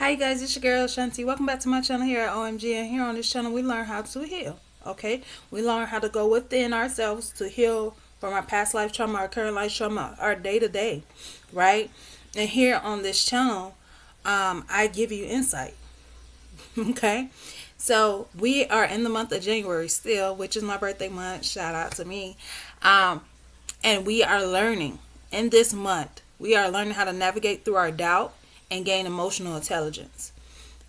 Hi guys, it's your girl Shanti. Welcome back to my channel here at OMG, and here on this channel we learn how to heal. Okay, we learn how to go within ourselves to heal from our past life trauma, our current life trauma, our day to day, right? And here on this channel, I give you insight. Okay, so we are in the month of January still, which is my birthday month. Shout out to me. Um, and we are learning in this month. We are learning how to navigate through our doubt and gain emotional intelligence.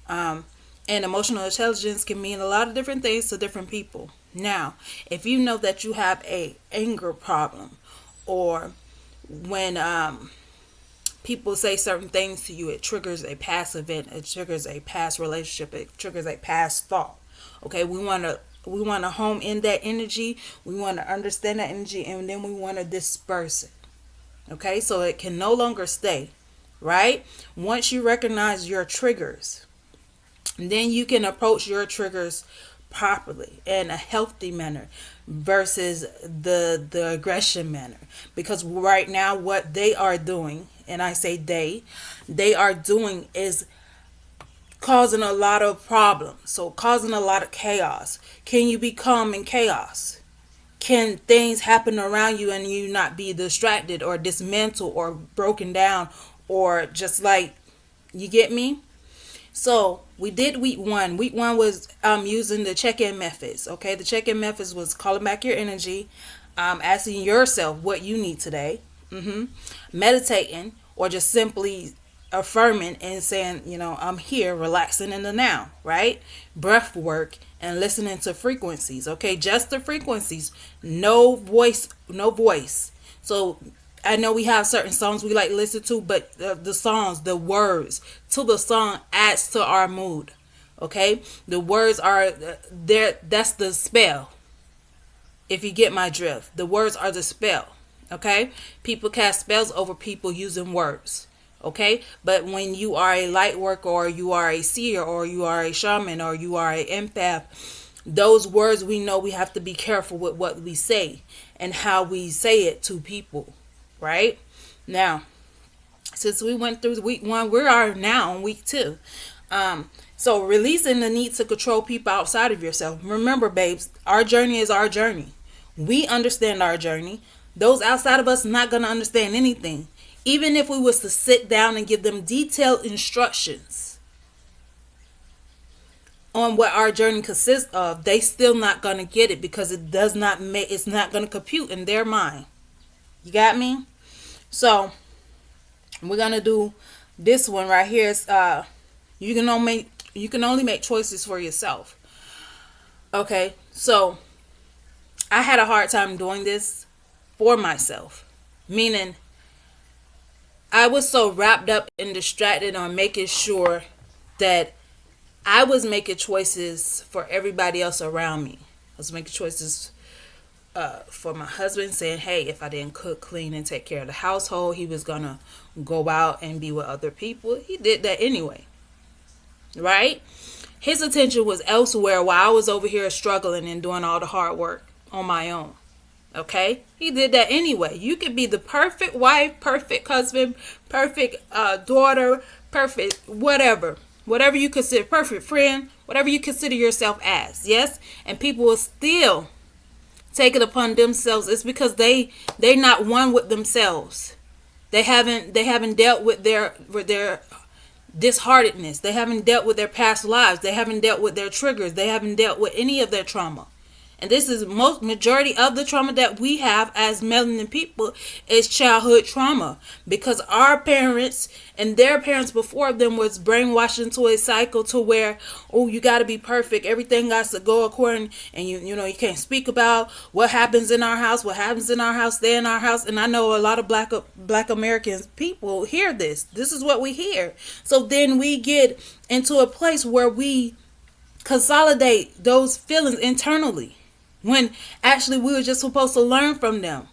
Um, and emotional intelligence can mean a lot of different things to different people. Now, if you know that you have a anger problem, or when people say certain things to you, it triggers a past event, it triggers a past relationship, it triggers a past thought. Okay, we want to home in that energy, we want to understand that energy, and then we want to disperse it. Okay, so it can no longer stay, right? Once you recognize your triggers, then you can approach your triggers properly in a healthy manner versus the aggression manner, because right now what they are doing, and I say they are doing, is causing a lot of problems, so causing a lot of chaos. Can you be calm in chaos? Can things happen around you and you not be distracted or dismantled or broken down, or just like, you get me? So we did week one. Week one was using the check-in methods. Okay, the check-in methods was calling back your energy, asking yourself what you need today, meditating, or just simply affirming and saying, I'm here, relaxing in the now, right? Breath work and listening to frequencies. Okay, just the frequencies, no voice, no voice. So I know we have certain songs we like to listen to, but the songs, the words to the song adds to our mood. Okay, the words are there. That's the spell. If you get my drift, the words are the spell. Okay, people cast spells over people using words. Okay, but when you are a light worker, or you are a seer, or you are a shaman, or you are an empath, those words, we know we have to be careful with what we say and how we say it to people, right? Now, since we went through week one, we are now on week two. So releasing the need to control people outside of yourself. Remember, babes, our journey is our journey. We understand our journey. Those outside of us not gonna understand anything. Even if we was to sit down and give them detailed instructions on what our journey consists of, they still not gonna get it, because it's not gonna compute in their mind. You got me? So we're gonna do this one right here. Is you can only make choices for yourself. Okay, so I had a hard time doing this for myself, meaning I was so wrapped up and distracted on making sure that I was making choices for everybody else around me. I was making choices for my husband, saying, hey, if I didn't cook, clean, and take care of the household, he was gonna go out and be with other people. He did that anyway, right? His attention was elsewhere while I was over here struggling and doing all the hard work on my own. Okay, he did that anyway. You could be the perfect wife, perfect husband, perfect daughter, perfect whatever you consider, perfect friend, whatever you consider yourself as. Yes, and people will still take it upon themselves. It's because they not one with themselves. They haven't dealt with their disheartedness. They haven't dealt with their past lives. They haven't dealt with their triggers. They haven't dealt with any of their trauma. And this is most majority of the trauma that we have as melanin people is childhood trauma, because our parents and their parents before them was brainwashed into a cycle to where, oh, you got to be perfect, everything got to go according, and you can't speak about what happens in our house, stay in our house. And I know a lot of black Americans people hear this is what we hear. So then we get into a place where we consolidate those feelings internally, when actually we were just supposed to learn from them.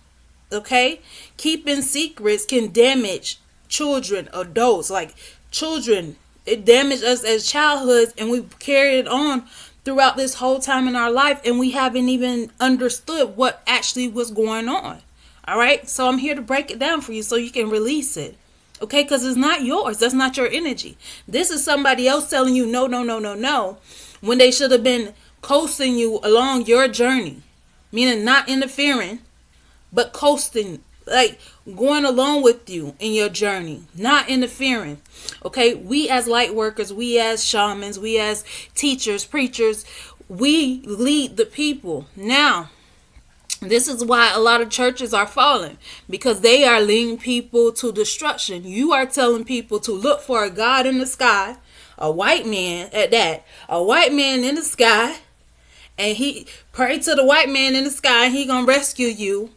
Okay, keeping secrets can damage children, adults. Like children, it damaged us as childhoods, and we carried it on throughout this whole time in our life, and we haven't even understood what actually was going on. All right, so I'm here to break it down for you so you can release it. Okay, because it's not yours. That's not your energy. This is somebody else telling you no, no, no, no, no, when they should have been coasting you along your journey. Meaning not interfering, but coasting, like going along with you in your journey, not interfering. Okay, we as light workers, we as shamans, we as teachers, preachers, we lead the people. Now, this is why a lot of churches are falling, because they are leading people to destruction. You are telling people to look for a God in the sky, a white man at that, a white man in the sky, and he pray to the white man in the sky and he gonna rescue you,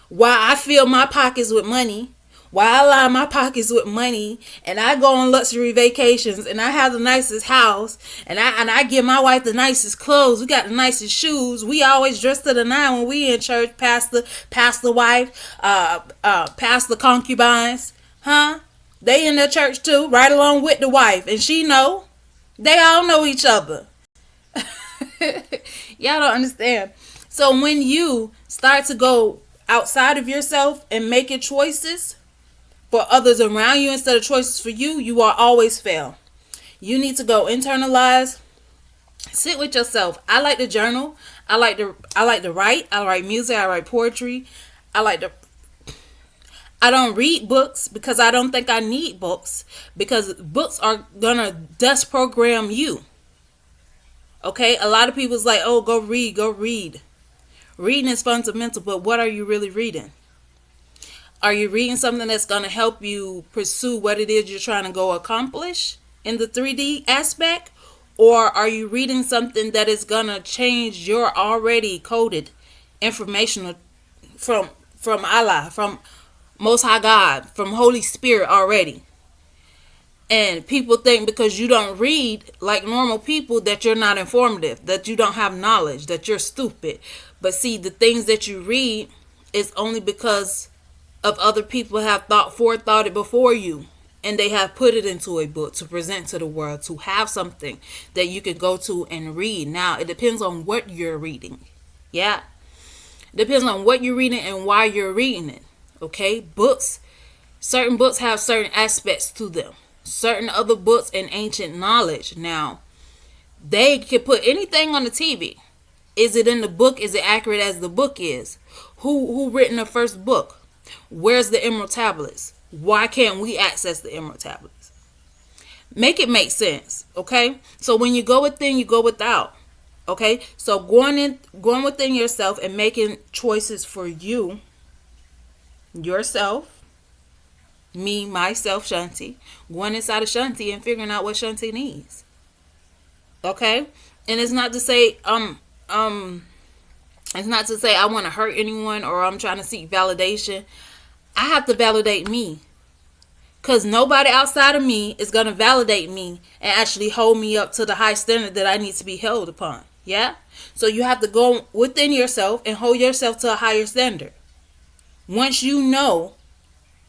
while I fill my pockets with money, while I line my pockets with money, and I go on luxury vacations, and I have the nicest house, and I give my wife the nicest clothes. We got the nicest shoes. We always dress to the nine when we in church. Pastor wife, pastor concubines, huh? They in the church too, right along with the wife, and she know. They all know each other. Y'all don't understand. So when you start to go outside of yourself and making choices for others around you instead of choices for you, you will always fail. You need to go internalize, sit with yourself. I like to journal. I like to write. I write music. I write poetry. I don't read books because I don't think I need books, because books are gonna dust program you. Okay, a lot of people's like, oh, go read. Reading is fundamental, but what are you really reading? Are you reading something that's going to help you pursue what it is you're trying to go accomplish in the 3D aspect? Or are you reading something that is going to change your already coded information from Allah, from Most High God, from Holy Spirit already? And people think because you don't read like normal people that you're not informative, that you don't have knowledge, that you're stupid. But see, the things that you read is only because of other people have forethought it before you. And they have put it into a book to present to the world, to have something that you can go to and read. Now, it depends on what you're reading. Yeah. It depends on what you're reading and why you're reading it. Okay? Books. Certain books have certain aspects to them. Certain other books and ancient knowledge. Now, they can put anything on the TV. Is it in the book? Is it accurate as the book is? Who written the first book? Where's the Emerald Tablets? Why can't we access the Emerald Tablets? Make it make sense, okay? So when you go within, you go without, okay? So going within yourself and making choices for you, yourself, me, myself, Shanti, going inside of Shanti and figuring out what Shanti needs. Okay? And it's not to say it's not to say I want to hurt anyone or I'm trying to seek validation. I have to validate me. Because nobody outside of me is going to validate me and actually hold me up to the high standard that I need to be held upon. Yeah? So you have to go within yourself and hold yourself to a higher standard. Once you know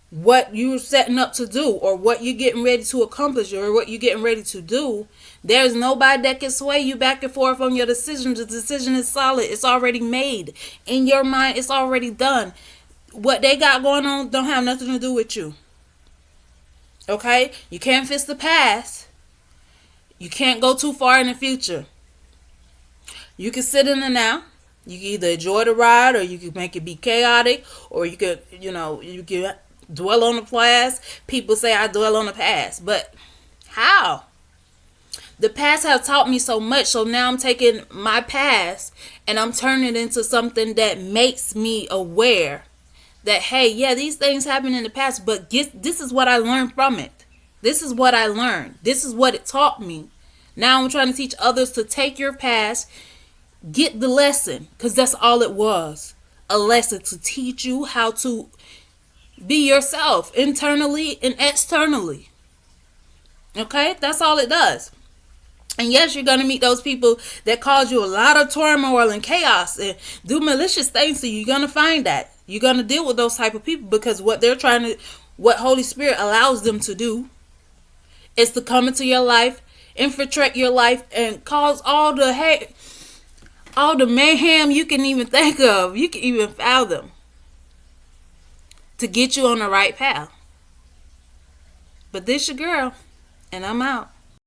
what you're setting up to do or what you're getting ready to accomplish or what you're getting ready to do, there's nobody that can sway you back and forth on your decision. The decision is solid. It's already made. In your mind, it's already done. What they got going on don't have nothing to do with you. Okay? You can't fix the past. You can't go too far in the future. You can sit in the now. You can either enjoy the ride or you can make it be chaotic, or you could, you can dwell on the past. People say I dwell on the past, but how? The past have taught me so much, so now I'm taking my past and I'm turning it into something that makes me aware that, hey, yeah, these things happened in the past, but this is what I learned from it. This is what I learned. This is what it taught me. Now I'm trying to teach others to take your past, get the lesson, because that's all it was. A lesson to teach you how to be yourself internally and externally. Okay? That's all it does. And yes, you're going to meet those people that cause you a lot of turmoil and chaos and do malicious things to you. You're going to find that. You're going to deal with those type of people because what Holy Spirit allows them to do is to come into your life, infiltrate your life, and cause all the hate, all the mayhem you can even think of. You can even fathom to get you on the right path. But this your girl, and I'm out.